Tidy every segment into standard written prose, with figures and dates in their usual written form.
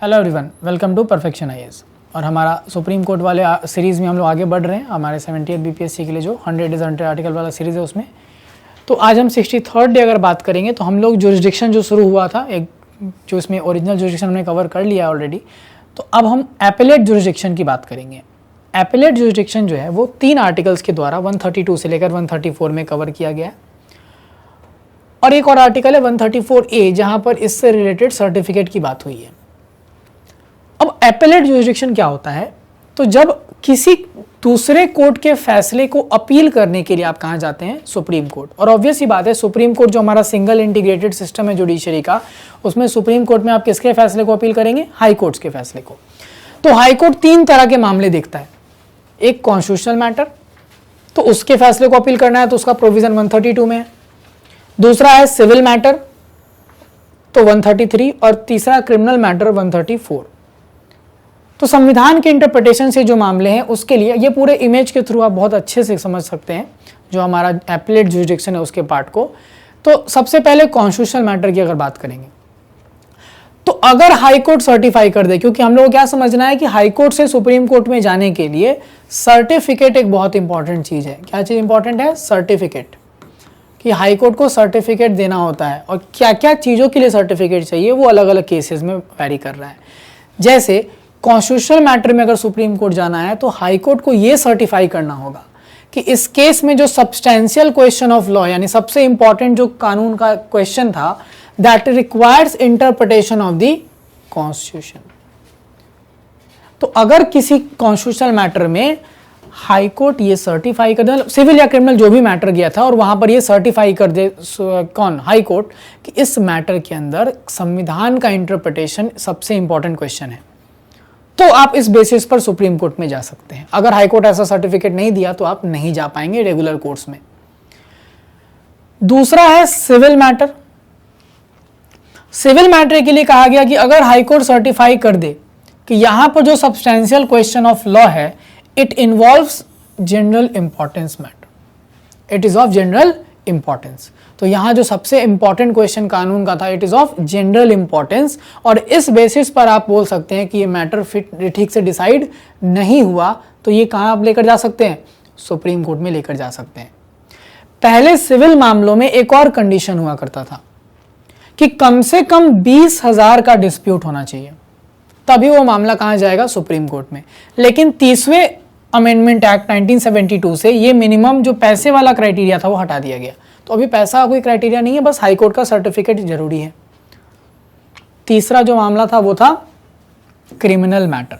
Hello everyone, welcome to perfection IAS. और हमारा supreme court वाले सीरीज़ में हम लोग आगे बढ़ रहे हैं हमारे 78 बीपीएससी के लिए जो 100 इज 100 आर्टिकल वाला सीरीज़ है उसमें। तो आज हम 63rd डे अगर बात करेंगे तो हम लोग जुरिस्डिक्शन जो शुरू हुआ था, एक जो इसमें ओरिजिनल जुरिस्डिक्शन हमने कवर कर लिया ऑलरेडी, तो अब हम एपेलेट जुरिस्डिक्शन की बात करेंगे। एपेलेट जुरिस्डिक्शन जो है वो 3 आर्टिकल्स के द्वारा 132 से लेकर 134 में कवर किया गया है। और एक और आर्टिकल है 134A जहाँ पर इससे रिलेटेड सर्टिफिकेट की बात हुई है। अब एपेलेट जुरिस्डिक्शन क्या होता है? तो जब किसी दूसरे कोर्ट के फैसले को अपील करने के लिए आप कहाँ जाते हैं? Supreme court. और ऑब्वियस ही बात है, सुप्रीम कोर्ट जो हमारा सिंगल इंटीग्रेटेड सिस्टम है जुडिशरी का, उसमें सुप्रीम कोर्ट में आप किसके फैसले को अपील करेंगे? हाई कोर्ट्स के फैसले को। तो हाई कोर्ट 3 तरह के मामले देखता है। एक कॉन्स्टिट्यूशनल मैटर, तो उसके फैसले को अपील करना है तो उसका प्रोविजन 132 में है। दूसरा है सिविल मैटर, तो 133, और तीसरा क्रिमिनल मैटर 134। तो संविधान के इंटरप्रिटेशन से जो मामले हैं उसके लिए ये पूरे इमेज के थ्रू आप बहुत अच्छे से समझ सकते हैं जो हमारा एपेलेट जुरिस्डिक्शन है उसके पार्ट को। तो सबसे पहले कॉन्स्टिट्यूशनल मैटर की अगर बात करेंगे तो अगर हाई कोर्ट सर्टिफाई कर दे, क्योंकि हम लोग क्या समझना है कि हाई कोर्ट से सुप्रीम कोर्ट में जाने के लिए सर्टिफिकेट एक बहुत इंपॉर्टेंट चीज है। क्या चीज इंपॉर्टेंट है? सर्टिफिकेट। कि हाई कोर्ट को सर्टिफिकेट देना होता है, और क्या क्या चीज़ों के लिए सर्टिफिकेट चाहिए वो अलग अलग केसेस में वैरी कर रहा है। जैसे कॉन्स्टिट्यूशनल मैटर में अगर सुप्रीम कोर्ट जाना है तो हाई कोर्ट को ये सर्टिफाई करना होगा कि इस केस में जो सब्सटेंशियल क्वेश्चन ऑफ लॉ, यानी सबसे इंपॉर्टेंट जो कानून का क्वेश्चन था, that requires interpretation of the constitution. तो अगर किसी कॉन्स्टिट्यूशनल मैटर में हाई कोर्ट ये सर्टिफाई कर दे, सिविल या क्रिमिनल जो भी मैटर गया था और वहां पर ये सर्टिफाई कर दे कौन? हाई कोर्ट, कि इस मैटर के अंदर संविधान का इंटरप्रिटेशन सबसे इंपॉर्टेंट क्वेश्चन है, तो आप इस बेसिस पर सुप्रीम कोर्ट में जा सकते हैं। अगर हाई कोर्ट ऐसा सर्टिफिकेट नहीं दिया तो आप नहीं जा पाएंगे रेगुलर कोर्ट्स में। दूसरा है सिविल मैटर। सिविल मैटर के लिए कहा गया कि अगर हाई कोर्ट सर्टिफाई कर दे कि यहां पर जो सब्सटेंशियल क्वेश्चन ऑफ लॉ है, it involves general importance matter, it is of general importance. तो यहां जो सबसे इंपॉर्टेंट क्वेश्चन कानून का था, it is of general importance, और इस बेसिस पर आप बोल सकते हैं कि ये मैटर ठीक से डिसाइड नहीं हुआ, तो ये कहां आप लेकर जा सकते हैं? सुप्रीम कोर्ट में लेकर जा सकते हैं। पहले सिविल मामलों में एक और कंडीशन हुआ करता था कि कम से कम 20,000 का डिस्प्यूट होना चाहिए, तभी वो मामला कहां जाएगा? सुप्रीम कोर्ट में। लेकिन 30वें अमेंडमेंट एक्ट 1972 से ये मिनिमम जो पैसे वाला क्राइटेरिया था वो हटा दिया गया। तो अभी पैसा कोई क्राइटेरिया नहीं है, बस हाई कोर्ट का सर्टिफिकेट जरूरी है। तीसरा जो मामला था वो था क्रिमिनल मैटर।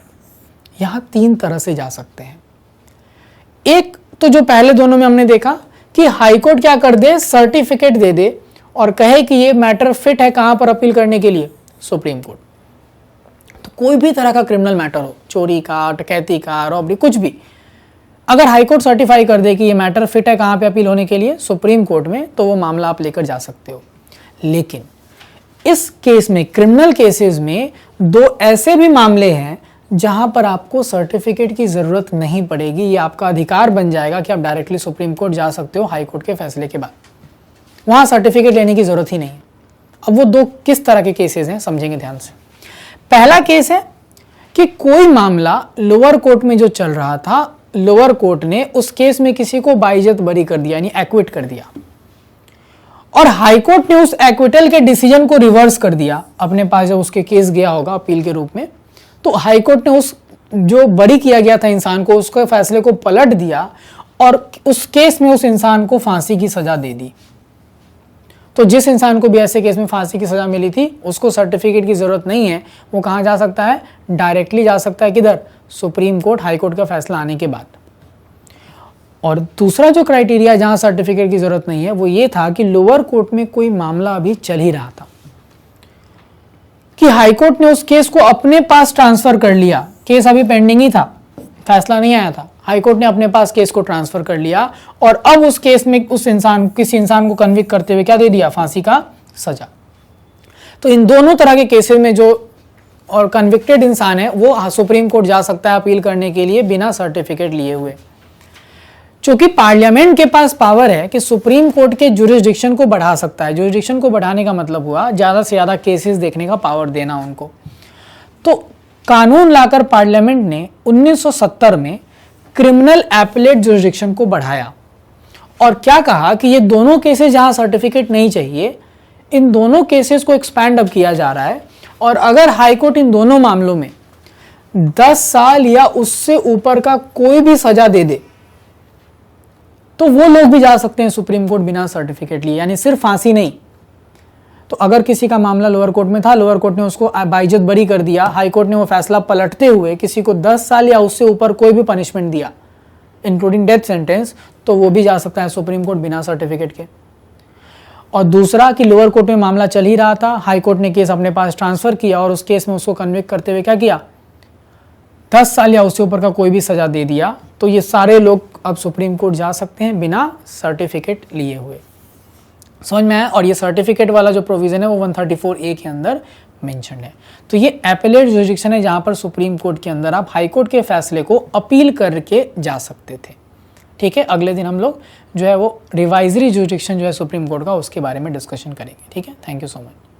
यहां 3 तरह से जा सकते हैं। एक तो जो पहले दोनों में हमने देखा कि हाई कोर्ट क्या कर दे? सर्टिफिकेट दे दे और कहे कि ये मैटर फिट है कहां पर अपील करने के लिए? Supreme court. तो कोई भी तरह का क्रिमिनल मैटर हो, चोरी का, डकैती का, रॉबरी, कुछ भी, अगर हाई कोर्ट सर्टिफाई कर दे कि ये मैटर फिट है कहां पे अपील होने के लिए? सुप्रीम कोर्ट में, तो वो मामला आप लेकर जा सकते हो। लेकिन इस केस में, क्रिमिनल केसेस में, 2 ऐसे भी मामले हैं जहां पर आपको सर्टिफिकेट की जरूरत नहीं पड़ेगी। ये आपका अधिकार बन जाएगा कि आप डायरेक्टली सुप्रीम कोर्ट जा सकते हो हाई कोर्ट के फैसले के बाद, वहां सर्टिफिकेट लेने की जरूरत ही नहीं है। अब वो 2 किस तरह के केसेस हैं समझेंगे ध्यान से। पहला केस है कि कोई मामला लोअर कोर्ट में जो चल रहा था, लोअर कोर्ट ने उस केस में किसी को बाइज्जत बरी कर दिया, यानी एक्विट कर दिया, और हाई कोर्ट ने उस एक्विटल के डिसीजन को रिवर्स कर दिया अपने पास जब उसके केस गया होगा अपील के रूप में। तो हाई कोर्ट ने उस जो बरी किया गया था इंसान को, उसके फैसले को पलट दिया और उस केस में उस इंसान को फांसी की सजा दे दी। तो जिस इंसान को भी ऐसे केस में फांसी की सजा मिली थी उसको सर्टिफिकेट की जरूरत नहीं है, वो कहां जा सकता है? डायरेक्टली जा सकता है। किधर? सुप्रीम कोर्ट, हाई कोर्ट का फैसला आने के बाद। और दूसरा जो क्राइटेरिया जहां सर्टिफिकेट की जरूरत नहीं है वो ये था कि लोअर कोर्ट में कोई मामला अभी चल ही रहा था, कि हाई कोर्ट ने उस केस को अपने पास ट्रांसफर कर लिया, केस अभी पेंडिंग ही था, फैसला नहीं आया था, हाई कोर्ट ने अपने पास केस को ट्रांसफर कर लिया और अब उस केस में किसी इंसान को कन्विक्ट करते हुए क्या दे दिया? फांसी का सजा। तो इन दोनों तरह के केसेस में जो और कन्विक्टेड इंसान है वो सुप्रीम कोर्ट जा सकता है अपील करने के लिए बिना सर्टिफिकेट लिए हुए। चूंकि पार्लियामेंट के पास पावर है कि सुप्रीम कोर्ट के जुरिस्डिक्शन को बढ़ा सकता है। जुरिस्डिक्शन को बढ़ाने का मतलब हुआ ज्यादा से ज्यादा केसेस देखने का पावर देना उनको। तो कानून लाकर पार्लियामेंट ने 1970 में क्रिमिनल एपेलेट जुरिडिक्शन को बढ़ाया और क्या कहा कि ये दोनों केसेस जहां सर्टिफिकेट नहीं चाहिए, इन दोनों केसेस को एक्सपैंड अब किया जा रहा है और अगर हाईकोर्ट इन दोनों मामलों में 10 साल या उससे ऊपर का कोई भी सजा दे दे तो वो लोग भी जा सकते हैं सुप्रीम कोर्ट बिना सर्टिफिकेट लिए, यानी सिर्फ फांसी नहीं। तो अगर किसी का मामला लोअर कोर्ट में था, लोअर कोर्ट ने उसको बाइज्जत बरी कर दिया, हाई कोर्ट ने वो फैसला पलटते हुए किसी को 10 साल या उससे ऊपर कोई भी पनिशमेंट दिया इंक्लूडिंग डेथ सेंटेंस, तो वो भी जा सकता है सुप्रीम कोर्ट बिना सर्टिफिकेट के। और दूसरा कि लोअर कोर्ट में मामला चल ही रहा था, हाई कोर्ट ने केस अपने पास ट्रांसफर किया और उस केस में उसको कन्विक्ट करते हुए क्या किया, 10 साल या उससे ऊपर का कोई भी सजा दे दिया, तो ये सारे लोग अब सुप्रीम कोर्ट जा सकते हैं बिना सर्टिफिकेट लिए हुए। समझ में आया? और ये सर्टिफिकेट वाला जो प्रोविजन है वो 134A के अंदर मेंशन्ड है। तो ये एपेलेट जुरिडिक्शन है जहां पर सुप्रीम कोर्ट के अंदर आप हाई कोर्ट के फैसले को अपील करके जा सकते थे। ठीक है, अगले दिन हम लोग जो है वो रिवाइजरी जुरिडिक्शन जो है सुप्रीम कोर्ट का उसके बारे में डिस्कशन करेंगे। ठीक है, थैंक यू सो मच।